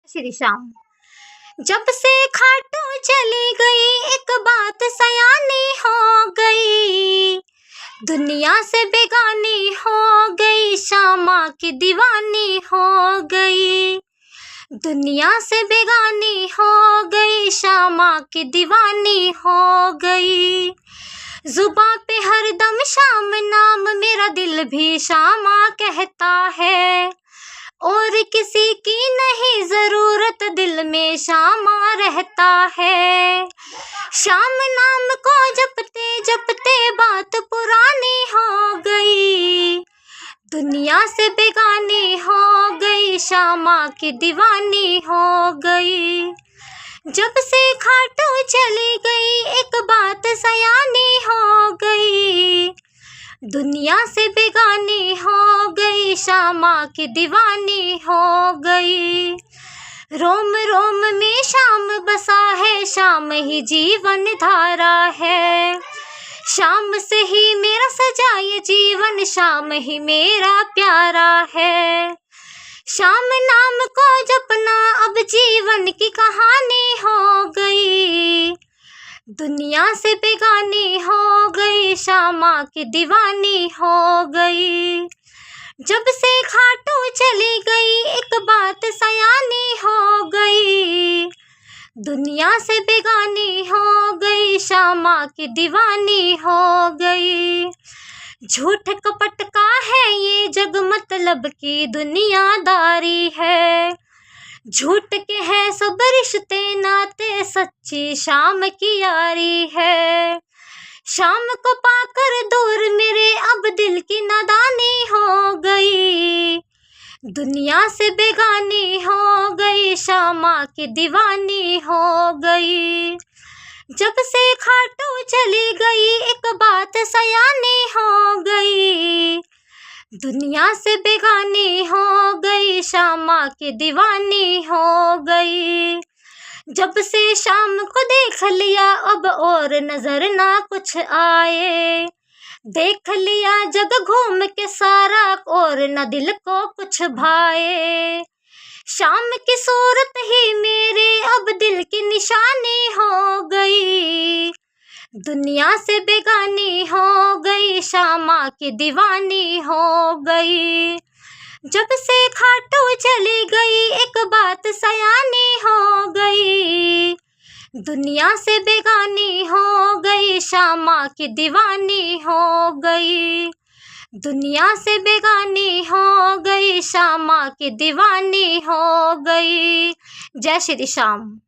श्री श्याम। जब से खाटू चली गई एक बात सयानी हो गई, दुनिया से बेगानी हो गई, श्यामा की दीवानी हो गई। दुनिया से बेगानी हो गई, श्यामा की दीवानी हो गई। जुबां पे हरदम श्याम नाम, मेरा दिल भी श्यामा कहता है। और किसी की नहीं जरूरत, दिल में श्यामा रहता है। श्याम नाम को जपते जपते बात पुरानी हो गई, दुनिया से बेगानी हो गई, श्यामा की दीवानी हो गई। जब से खाटू चली गई एक बात सयानी हो गई, दुनिया से बेगानी हो गई, श्यामा की दीवानी हो गई। रोम रोम में श्याम बसा है, श्याम ही जीवन धारा है। श्याम से ही मेरा सजा ये जीवन, श्याम ही मेरा प्यारा है। श्याम नाम को जपना अब जीवन की कहानी हो गई, दुनिया से बेगानी हो गई, श्यामा की दीवानी हो गई। जब से खाटू चली गई एक बात सयानी हो गई, दुनिया से बेगानी हो गई, श्यामा की दीवानी हो गई। झूठ कपट का है ये जग, मतलब की दुनियादारी है। झूठ के हैं सब रिश्ते नाते, सच्ची श्याम की यारी है। श्याम को पाकर दूर मेरे अब दिल की नादानी हो गई, दुनिया से बेगानी हो गई, श्यामा की दीवानी हो गई। जब से खाटू चली गई एक बात सयानी हो गई, दुनिया से बेगानी हो गई, श्यामा की दीवानी हो गई। जब से श्याम को देख लिया अब और नजर ना कुछ आए, देख लिया जग घूम के सारा और न दिल को कुछ भाए। श्याम की सूरत ही मेरे अब दिल की निशानी हो गई, दुनिया से बेगानी हो गई, श्यामा की दीवानी हो गई। जब से खाटू चली गई एक बात सयानी हो गई, दुनिया से बेगानी हो गई, श्यामा की दीवानी हो गई। दुनिया से बेगानी हो गई, श्यामा की दीवानी हो गई। जय श्री श्याम।